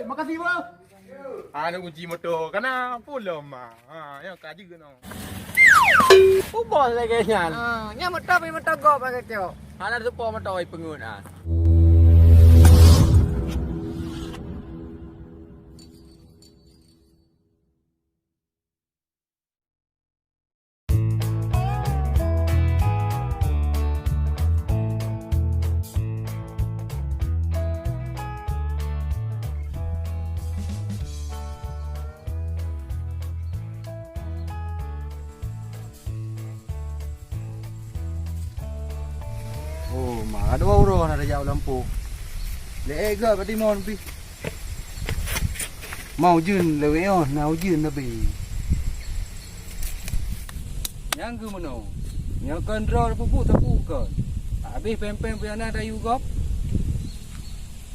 makasih bro. Ada kunci motor, karena pulang mah. Yang kaji kena. Bos lagi nyan. Nya motor pi motor go pakai kyo. Ana tu po motor ai pengun Oh, mà đâu rồi là giàu lắm phụ. Để gỡ vào đi mòn đi. Màu dün là véo, nào dün là bì. Nhang cứ mà nổ. Nhang cần rồi phụ ta phụ cỡ. À bì pem về na ta yu góp.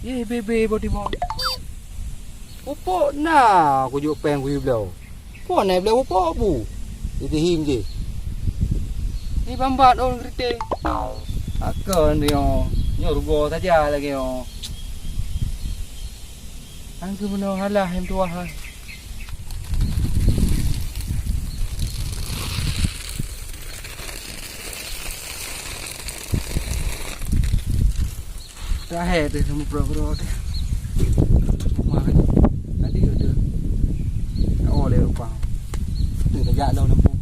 Ye bê vào đi mòn. Opo na, ko yu pem ko yu blow. Po này blow opo bu. Thì him gì? Ni bambat on krite. Akan dia nyorugo saja lagi yo. Angku benar halah yang tua hai. Dah hai tu semua pro tu. Mai tadi ada. Oh le lupa. Tu kerja dah lampu.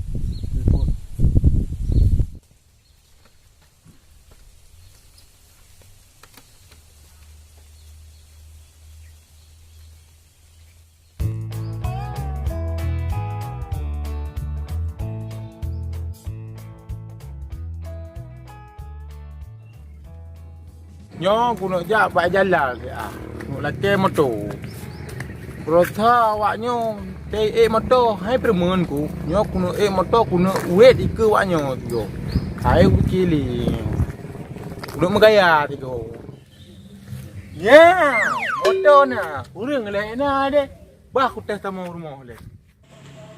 Nyo guna jak baik jalan ke laki motor. Berasa awaknya tei motor hai permen ku. Nyo guna motor guna wait ikut awaknya tu. Hai ku kili. Guna megaya tu. Ya, motor na. Urang le na de. Bah ku tes sama rumah le.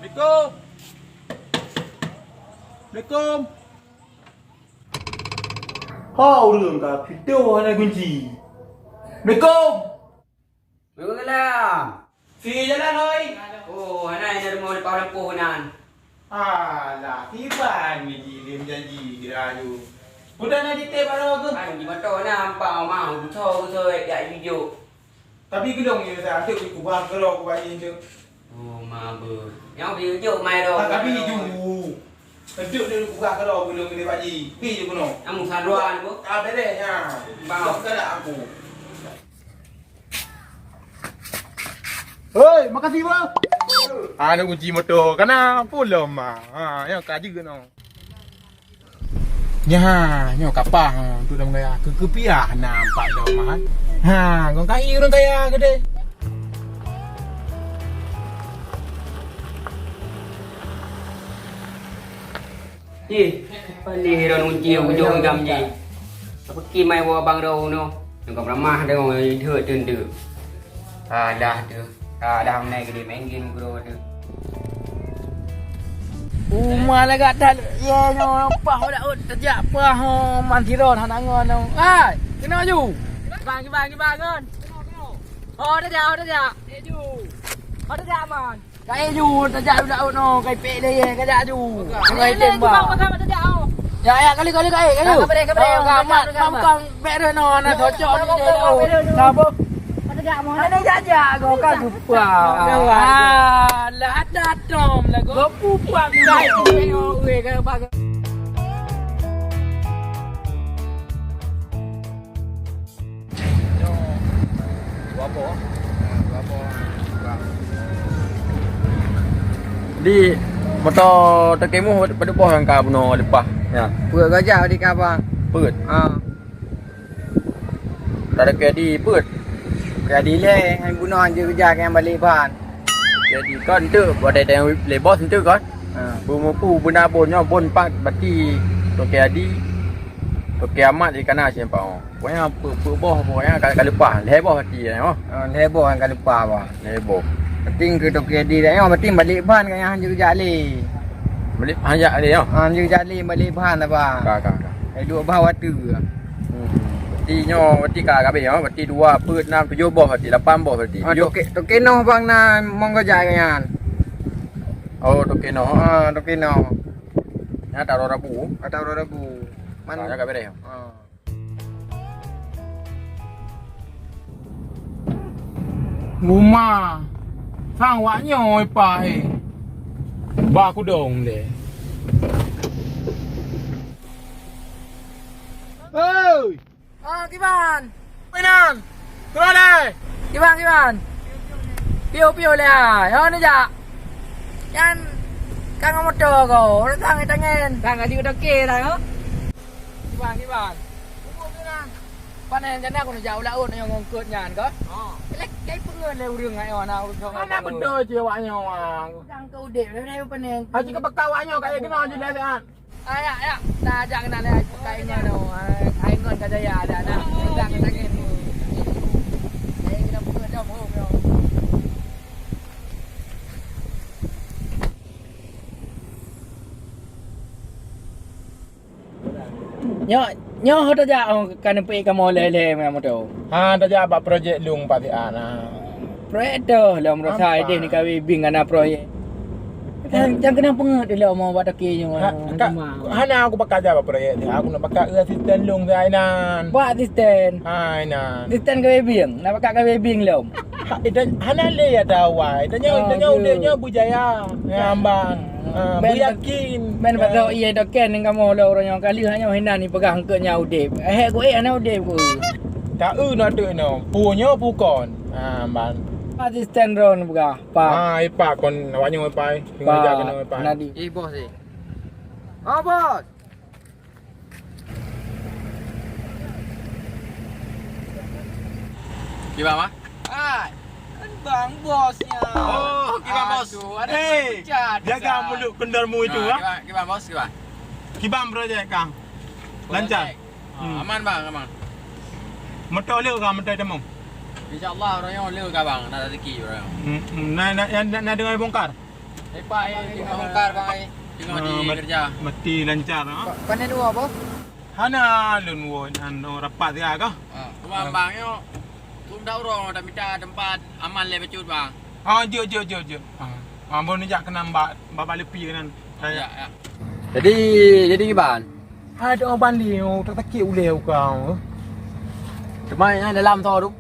Assalamualaikum. Assalamualaikum. Hao đường cả phía tiêu hay là cái gì? Mấy cô? Mày cái làm? Phi ra lan ơi. Oh, này là mau bao lampu nan. Lah, tiba ni dia janji dirayu. Udah nanti teh baru ke? Anh chỉ motor nam bao mau thôi dạy video. Tapi gedong ni saya tu ku bang kalau ku bagi tu. Oh, mà bự. Nhau video mày đâu? Tapi ju. Duduk dia ku bang kalau belum dia bagi. Pi je kono. Amu saruan bu. Beresnya. Bang kada aku. Hei, makasih bang. Ada kunci motor, karena pulang mah. Yang kaji kena. Nya kapang tu dah mengaya ke piah nampak dah mah. Kau kai orang kaya ke deh. Gì? Pani rồi nung chiều cái chỗ gầm gì? Apa kim mai wa bang đâu no? Đừng có ramah đây ngồi thừa trên được. Dah được. Dah hôm nay cái đi main game bro được. Malah gatal ya nyo apa dah terjak apa man tiron han angon no. Ai, kena ju. Bang kan. Oh dah ja. Ju. Oh dah ja man. Cái ju terjak dah no, cái pe dia cái ja ju. Ngai tembak. Ya kali ju. Kamat kampang bere no na thocok ni dia. Napa? Ada jaja go ka lupa. Lah ada tom lah go pupa dai we ka ba. Di motor terkemu pada bawah yang kau puno lepas. Ya. Vừa gajah di kapang. Put. Tak ada kedi put. Jadi le hai bunuh je kerja yang balik ban. Jadi kan tu pada yang lebos tu kan. Bumpu benda bonnya bon pak bati to kedi. To kiamat di kana siapa. Pokoknya bawah pokoknya kalau lepas lebos hati oh. Lebo yang kali lupa ba. Lebos. Penting ke tok di dah penting balik ban kan yang juga jali. Balik hanya ada yo. Juga jali balik ban lah ba. Kak. Hai dua bawa tu. Berarti nyo berarti ka kabeh yo, berarti 2 put 6 7 boh berarti 8 boh berarti. Toke no bang na monggo jaya kan. Oh, toke no. Toke no. Ya taruh rabu. Atau rabu. Mana kabeh deh. Rumah sang wak nyoy pai. Ba aku dong deh. Oi, Kiban. Pinan. Keluar deh. Kiban. Piu le ah. Yo ni ja. Yan kang motor ko. Datang tangan. Kang aji udah ke dah yo. Kiban. Panen jana aku nak jauh laut yang ngongkut nyan ko. Lek kai pengen le urang ai ona urang. Mana betul je wak nyoy. Jang kau dek le panen. Haji ke bekau wak nyoy kaya kena je dah kan. Ya. Dah jangan nak le kainya no. Ai ngon ka jaya ada dah. Datang tangan. Ai kita pengen dah mo. Nyo hoda ja kan pe ka mo le ma moto. Ha dah jawab projek lung pati ana. Proyek tu lah merasa ide ni kami bingana proyek. Jangan kena pengat dia lah mau buat takinya. Hana aku bakal jawab projek ni. Aku nak bakal asisten lung tu Ainan. Buat asisten. Ainan. Asisten kami bing. Nak pakai kami bing lom. Hana le ya dawai. Tanya udahnya bujaya. Ngambang. Yakin. Men pasal iya doken dengan kamu lah orang yang kali hanya hendak ni pegang ke nya udip. Ko ana udip ko. Tak nak tu no. Punya pukon. Ban. Asisten ron buka. Pa. Pak kon awaknya pai. Tinggal jaga kena pai. Nadi. Bos ni. Bos. Gimana? Bang bosnya. Oh, gimana bos? Hei, jaga mulut kendarmu itu ah. Gimana bos? Gimana? Kibam projek kang. Lancar. Aman bang, aman. Motor leu kang motor demam. InsyaAllah orang yang leu ka bang, nak rezeki orang. Nak dengar bongkar. Lepak tengah bongkar bang ai. Tengah di kerja. Mesti lancar ah. Panen dua apa? Hana lun won rapat dia kah? Bang yo. Dah orang dah minta tempat aman le becut bang. Je. Bon ni jak kena mbak lepi kanan. Ya. Jadi gimana? Ada orang balik tak takik uleu kau. Cuma yang dalam tu tu.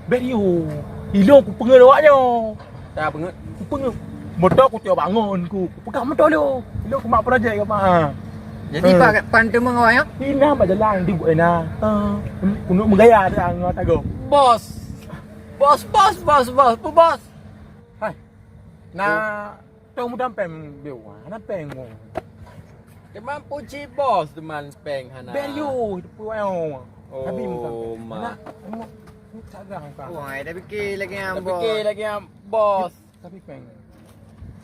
Berio. Hilo aku pengen awaknya. Tak pengen. Aku pengen. Motor aku tiap bangun ku. Pegang motor lu. Hilo aku mak projek ke apa? Jadi pantu mengawanya? Ina ba jalan di buat ina. Kuno menggaya dia ngot aku. Bos. Hai. Na tong mudah pem biu. Na peng mo. Teman puji bos teman peng hana. Berio pu au. Tapi muka. Ma. Sagang ka. Wah, dah fikir lagi yang bos. Tapi peng.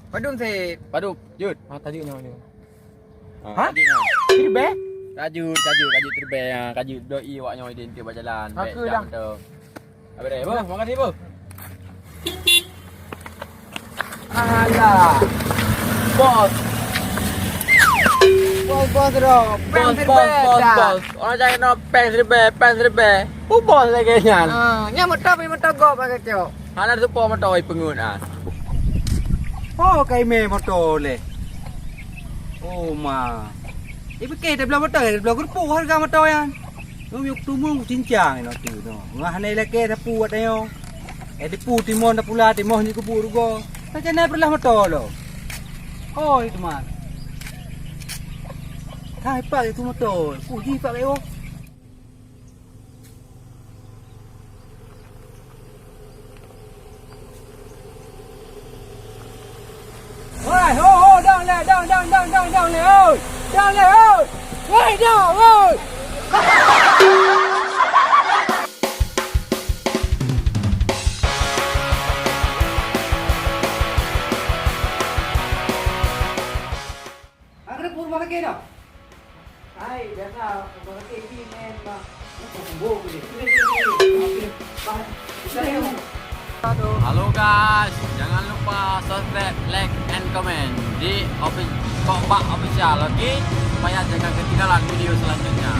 Padum si. Padum. Jut. Tadi nyo. Ha? Ini be? Kaju terbaik. Kaju doi awaknya identik berjalan. Aku dah. Apa dah? Bos, makasih bos. Alah. Bos. Bos dah. Bos. Orang jangan nak peng serba. Bos lagi nyan. Nya motor go pakai cok. Hana supo motor pengun ah. Oh, kai me motor le. Oh ma. Ibu ke dah belah motor, dah belah kurpu harga motor yan. Lu yuk tu mung cincang no tu no. Ngah nei le ke dah puat ayo. Di pu timon dah pula timon ni kubur go. Macam mana belah motor lo? Oh, itu man. Kai pak itu motor. Puji pak ayo. Ôi, down le, ơi. Down le, ơi. Ôi, down, ơi. Ada pur mana ke dah? Hai, biasa pakai ini men, Bang. Bumbu ni. Halo guys, jangan lupa subscribe, like, and comment di Kokbak Official, oke? Supaya jangan ketinggalan video selanjutnya.